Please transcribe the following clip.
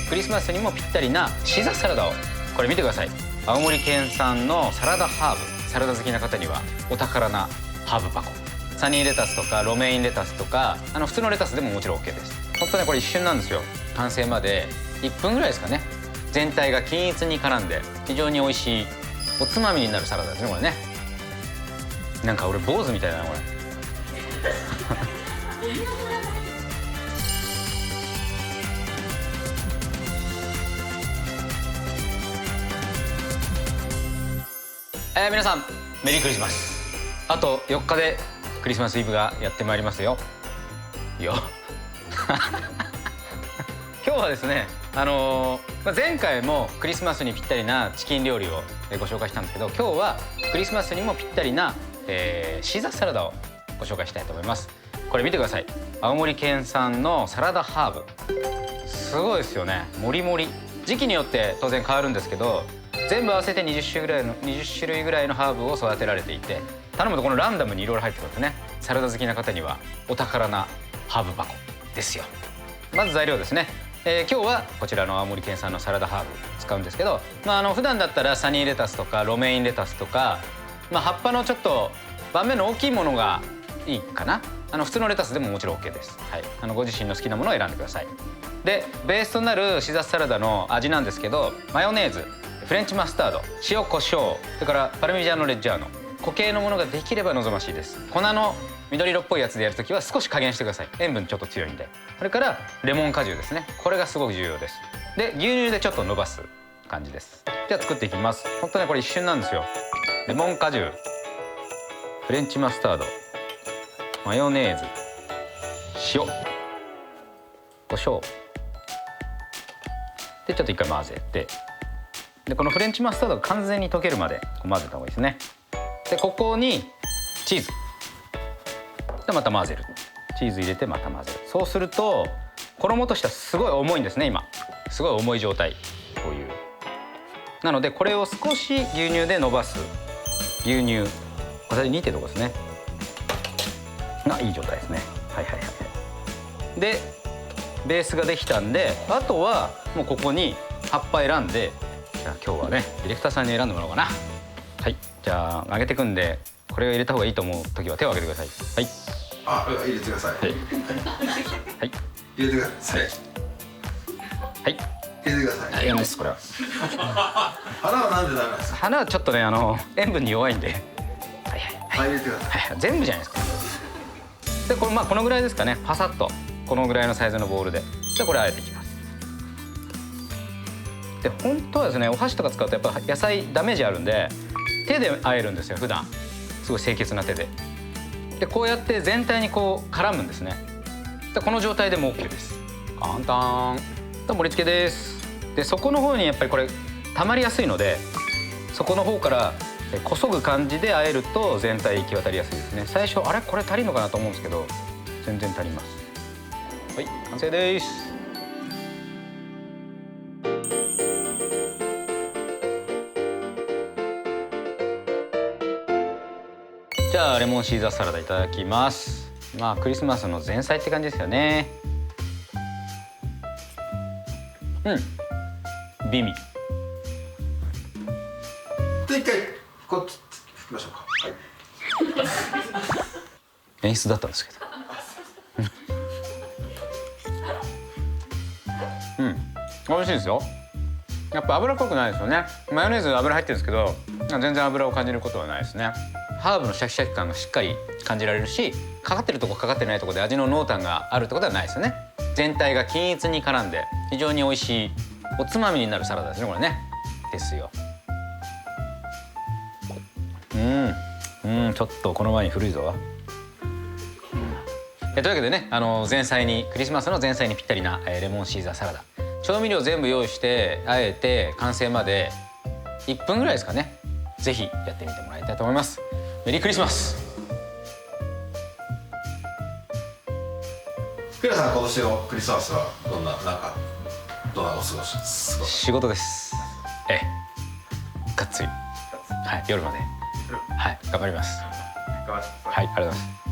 クリスマスにもぴったりなシーザーサラダを、これ見てください。青森県産のサラダハーブ、サラダ好きな方にはお宝なハーブ箱。サニーレタスとかロメインレタスとか普通のレタスでももちろん OK です。本当ねこれ一瞬なんですよ。完成まで1分ぐらいですかね。全体が均一に絡んで非常に美味しいおつまみになるサラダですねこれね。なんか俺坊主みたいだなこれ。皆さんメリークリスマス。あと4日でクリスマスイブがやってまいりますよ。今日はですね前回もクリスマスにぴったりなチキン料理をご紹介したんですけど、今日はクリスマスにもぴったりな、シーザーサラダをご紹介したいと思います。これ見てください。青森県産のサラダハーブ、すごいですよね。もりもり。時期によって当然変わるんですけど、全部合わせて20種類ぐらいのハーブを育てられていて、頼むとこのランダムにいろいろ入ってくるんですね。サラダ好きな方にはお宝なハーブ箱ですよ。まず材料ですね。今日はこちらの青森県産のサラダハーブ使うんですけど、普段だったらサニーレタスとかロメインレタスとか、葉っぱのちょっと盤面の大きいものがいいかな。普通のレタスでももちろん OK です。はい、ご自身の好きなものを選んでください。でベースとなるシーザーサラダの味なんですけど、マヨネーズ、フレンチマスタード、塩コショウ、それからパルミジャーノレッジャーノ、固形のものができれば望ましいです。粉の緑色っぽいやつでやるときは少し加減してください。塩分ちょっと強いんで。それからレモン果汁ですね。これがすごく重要です。で牛乳でちょっと伸ばす感じです。じゃあ作っていきます。本当ねこれ一瞬なんですよ。レモン果汁、フレンチマスタード、マヨネーズ、塩、胡椒でちょっと一回混ぜて、でこのフレンチマスタードが完全に溶けるまで混ぜた方がいいですね。でここにチーズでまた混ぜる。チーズ入れてまた混ぜる。そうすると衣としてはすごい重いんですね。今すごい重い状態。こういうなのでこれを少し牛乳で伸ばす。牛乳小さじ2ってとこですねがいい状態ですね。はいはいはい。でベースができたんで、あとはもうここに葉っぱ選んで、じゃあ今日はねディレクターさんに選んでもらおうかな。はい、じゃあ揚げてくんで、これを入れた方がいいと思う時は手を挙げてください。はい。入れてください。はい。はい。入れてください。はい。入れてください。大変です。これは。花はなんでダメなんですか。花はちょっとね塩分に弱いんで。はい入れてください。はい。全部じゃないですか。でこれこのぐらいですかね。パサッとこのぐらいのサイズのボウルで。でこれ和えていきます。で本当はですねお箸とか使うとやっぱ野菜ダメージあるんで手で和えるんですよ普段。すごい清潔な手で。でこうやって全体にこう絡むんですね。でこの状態でも OK です。簡単。で盛り付けです。で底の方にやっぱりこれ溜まりやすいので、底の方からこそぐ感じで和えると全体行き渡りやすいですね。最初あれこれ足りんのかなと思うんですけど全然足ります。はい完成です。じゃあレモンシーザーサラダいただきます。クリスマスの前菜って感じですよね。美味。で一回こう拭きましょうか。はい。演出だったんですけど。美味しいですよ。やっぱ脂っこくないですよね。マヨネーズ油入ってるんですけど全然油を感じることはないですね。ハーブのシャキシャキ感がしっかり感じられるし、かかってるとこかかってないとこで味の濃淡があるってことはないですよね。全体が均一に絡んで非常に美味しいおつまみになるサラダですねこれね。ですよ。ちょっとこの前に古いぞ。というわけでね前菜にクリスマスの前菜にぴったりなレモンシーザーサラダ、調味料全部用意してあえて完成まで1分ぐらいですかね。ぜひやってみてもらいたいと思います。メリークリスマス。福田さん今年のクリスマスはどんなお過ごしですか。仕事です。がっつり、はい、夜まで、はい、頑張ります。はい、ありがとうございます。